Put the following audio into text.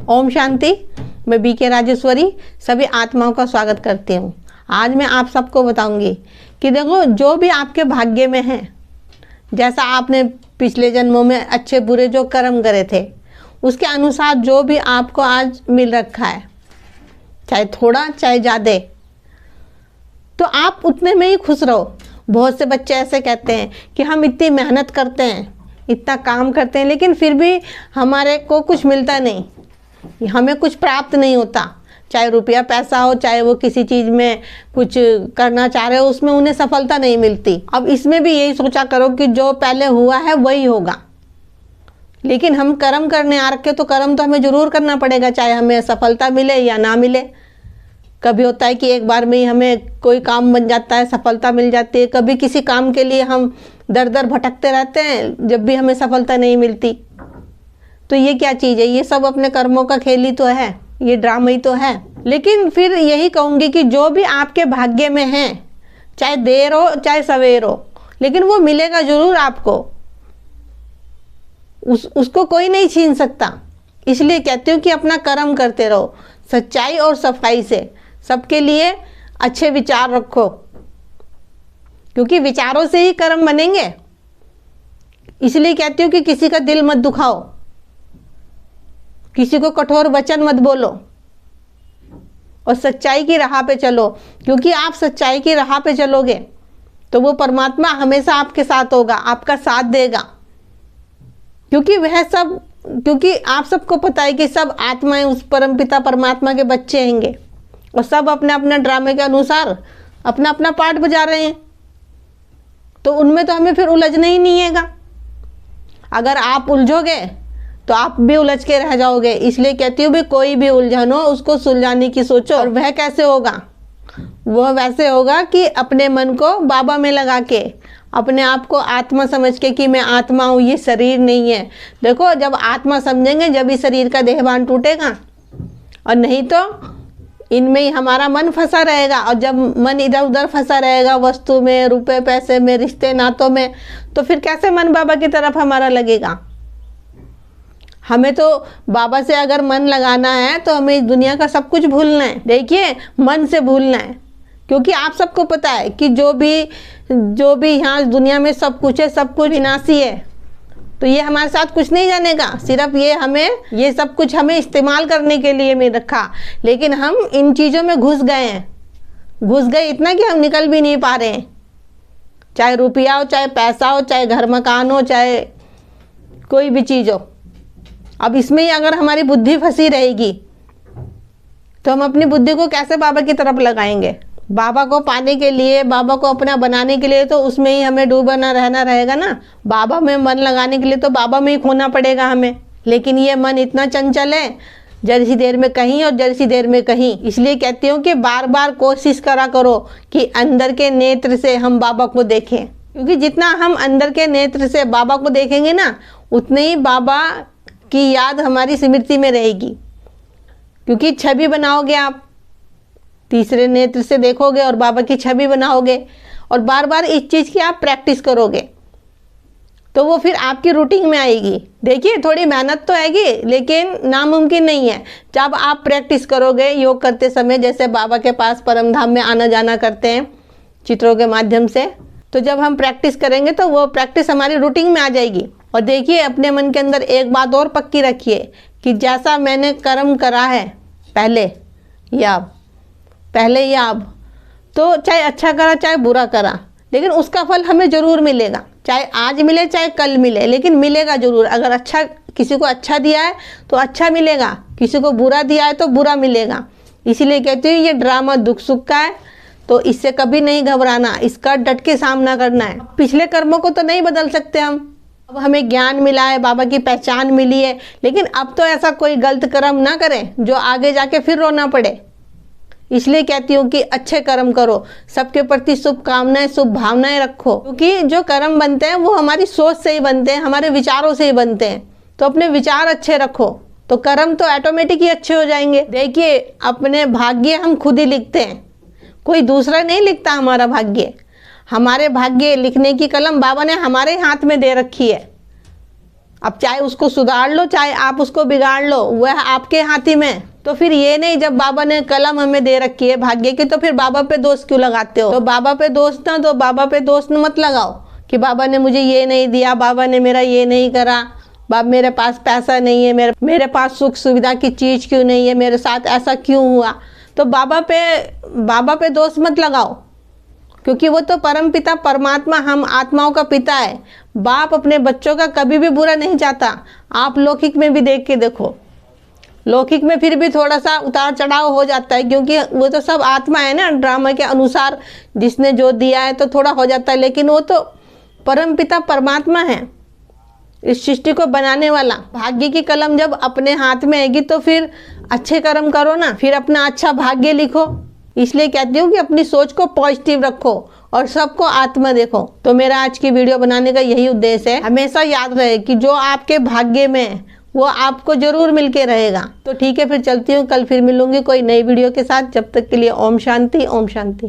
ओम शांति। मैं बीके राजेश्वरी सभी आत्माओं का स्वागत करती हूँ। आज मैं आप सबको बताऊंगी कि देखो, जो भी आपके भाग्य में है, जैसा आपने पिछले जन्मों में अच्छे बुरे जो कर्म करे थे, उसके अनुसार जो भी आपको आज मिल रखा है, चाहे थोड़ा चाहे ज़्यादा, तो आप उतने में ही खुश रहो। बहुत से बच्चे ऐसे कहते हैं कि हम इतनी मेहनत करते हैं, इतना काम करते हैं, लेकिन फिर भी हमारे को कुछ मिलता नहीं, हमें कुछ प्राप्त नहीं होता। चाहे रुपया पैसा हो, चाहे वो किसी चीज़ में कुछ करना चाह रहे हो, उसमें उन्हें सफलता नहीं मिलती। अब इसमें भी यही सोचा करो कि जो पहले हुआ है वही होगा। लेकिन हम कर्म करने आ रखे, तो कर्म तो हमें ज़रूर करना पड़ेगा, चाहे हमें सफलता मिले या ना मिले। कभी होता है कि एक बार में ही हमें कोई काम बन जाता है, सफलता मिल जाती है। कभी किसी काम के लिए हम दर दर भटकते रहते हैं, जब भी हमें सफलता नहीं मिलती। तो ये क्या चीज़ है? ये सब अपने कर्मों का खेल ही तो है, ये ड्रामा ही तो है। लेकिन फिर यही कहूँगी कि जो भी आपके भाग्य में है, चाहे देर हो चाहे सवेर हो, लेकिन वो मिलेगा ज़रूर आपको। उसको कोई नहीं छीन सकता। इसलिए कहती हूँ कि अपना कर्म करते रहो, सच्चाई और सफाई से। सबके लिए अच्छे विचार रखो, क्योंकि विचारों से ही कर्म बनेंगे। इसलिए कहती हूँ कि किसी का दिल मत दुखाओ, किसी को कठोर वचन मत बोलो, और सच्चाई की राह पे चलो। क्योंकि आप सच्चाई की राह पे चलोगे तो वो परमात्मा हमेशा आपके साथ होगा, आपका साथ देगा। क्योंकि आप सबको पता है कि सब आत्माएं उस परमपिता परमात्मा के बच्चे हैंगे, और सब अपने अपने ड्रामे के अनुसार अपना अपना पार्ट बजा रहे हैं। तो उनमें तो हमें फिर उलझना ही नहीं हैगा। अगर आप उलझोगे तो आप भी उलझ के रह जाओगे। इसलिए कहती हूँ भी कोई भी उलझन हो, उसको सुलझाने की सोचो। और वह कैसे होगा? वह वैसे होगा कि अपने मन को बाबा में लगा के, अपने आप को आत्मा समझ के कि मैं आत्मा हूँ, ये शरीर नहीं है। देखो, जब आत्मा समझेंगे जब ही शरीर का देहभान टूटेगा, और नहीं तो इनमें ही हमारा मन फंसा रहेगा। और जब मन इधर उधर फंसा रहेगा, वस्तु में, रुपए पैसे में, रिश्ते नातों में, तो फिर कैसे मन बाबा की तरफ हमारा लगेगा? हमें तो बाबा से अगर मन लगाना है तो हमें इस दुनिया का सब कुछ भूलना है। देखिए, मन से भूलना है। क्योंकि आप सबको पता है कि जो भी यहाँ दुनिया में सब कुछ है, सब कुछ विनाशी है। तो ये हमारे साथ कुछ नहीं जानेगा। सिर्फ ये सब कुछ हमें इस्तेमाल करने के लिए मिल रखा। लेकिन हम इन चीज़ों में घुस गए इतना कि हम निकल भी नहीं पा रहे हैं। चाहे रुपया हो, चाहे पैसा हो, चाहे घर मकान हो, चाहे कोई भी चीज़ हो। अब इसमें ही अगर हमारी बुद्धि फंसी रहेगी तो हम अपनी बुद्धि को कैसे बाबा की तरफ लगाएंगे? बाबा को पाने के लिए, बाबा को अपना बनाने के लिए तो उसमें ही हमें डूबा ना रहना रहेगा ना। बाबा में मन लगाने के लिए तो बाबा में ही खोना पड़ेगा हमें। लेकिन ये मन इतना चंचल है, जरा सी देर में कहीं और जरा सी देर में कहीं। इसलिए कहती हूँ कि बार बार कोशिश करा करो कि अंदर के नेत्र से हम बाबा को देखें। क्योंकि जितना हम अंदर के नेत्र से बाबा को देखेंगे ना, उतने ही बाबा की याद हमारी स्मृति में रहेगी। क्योंकि छवि बनाओगे आप, तीसरे नेत्र से देखोगे और बाबा की छवि बनाओगे, और बार बार इस चीज़ की आप प्रैक्टिस करोगे तो वो फिर आपकी रूटीन में आएगी। देखिए, थोड़ी मेहनत तो आएगी, लेकिन नामुमकिन नहीं है। जब आप प्रैक्टिस करोगे योग करते समय, जैसे बाबा के पास परम धाम में आना जाना करते हैं चित्रों के माध्यम से, तो जब हम प्रैक्टिस करेंगे तो वो प्रैक्टिस हमारी रूटीन में आ जाएगी। और देखिए, अपने मन के अंदर एक बात और पक्की रखिए कि जैसा मैंने कर्म करा है पहले या अब, तो चाहे अच्छा करा चाहे बुरा करा, लेकिन उसका फल हमें ज़रूर मिलेगा। चाहे आज मिले चाहे कल मिले, लेकिन मिलेगा ज़रूर। अगर अच्छा, किसी को अच्छा दिया है तो अच्छा मिलेगा, किसी को बुरा दिया है तो बुरा मिलेगा। इसीलिए कहती हूँ ये ड्रामा दुख सुख का है, तो इससे कभी नहीं घबराना, इसका डट के सामना करना है। पिछले कर्मों को तो नहीं बदल सकते हम। अब हमें ज्ञान मिला है, बाबा की पहचान मिली है, लेकिन अब तो ऐसा कोई गलत कर्म ना करें जो आगे जाके फिर रोना पड़े। इसलिए कहती हूँ कि अच्छे कर्म करो, सबके प्रति शुभकामनाएं, शुभ भावनाएं रखो। क्योंकि जो कर्म बनते हैं वो हमारी सोच से ही बनते हैं, हमारे विचारों से ही बनते हैं। तो अपने विचार अच्छे रखो तो कर्म तो ऑटोमेटिक ही अच्छे हो जाएंगे। देखिए, अपने भाग्य हम खुद ही लिखते हैं, कोई दूसरा नहीं लिखता हमारा भाग्य। हमारे भाग्य लिखने की कलम बाबा ने हमारे हाथ में दे रखी है। अब चाहे उसको सुधार लो, चाहे आप उसको बिगाड़ लो, वह आपके हाथ ही में। तो फिर ये नहीं, जब बाबा ने कलम हमें दे रखी है भाग्य की, तो फिर बाबा पे दोष क्यों लगाते हो? तो बाबा पे दोष ना दो, बाबा पे दोष मत लगाओ कि बाबा ने मुझे ये नहीं दिया, बाबा ने मेरा ये नहीं करा, बाबा मेरे पास पैसा नहीं है, मेरे पास सुख सुविधा की चीज क्यों नहीं है, मेरे साथ ऐसा क्यों हुआ। तो बाबा पे दोष मत लगाओ, क्योंकि वो तो परम पिता परमात्मा, हम आत्माओं का पिता है। बाप अपने बच्चों का कभी भी बुरा नहीं चाहता। आप लौकिक में भी देख के देखो, लौकिक में फिर भी थोड़ा सा उतार चढ़ाव हो जाता है, क्योंकि वो तो सब आत्मा है ना, ड्रामा के अनुसार जिसने जो दिया है तो थोड़ा हो जाता है, लेकिन वो तो परम पिता परमात्मा है, इस सृष्टि को बनाने वाला। भाग्य की कलम जब अपने हाथ में आएगी तो फिर अच्छे कर्म करो ना, फिर अपना अच्छा भाग्य लिखो। इसलिए कहती हूँ कि अपनी सोच को पॉजिटिव रखो और सबको आत्मा देखो। तो मेरा आज की वीडियो बनाने का यही उद्देश्य है। हमेशा याद रहे कि जो आपके भाग्य में है वो आपको जरूर मिलके रहेगा। तो ठीक है, फिर चलती हूँ, कल फिर मिलूंगी कोई नई वीडियो के साथ। जब तक के लिए ओम शांति, ओम शांति।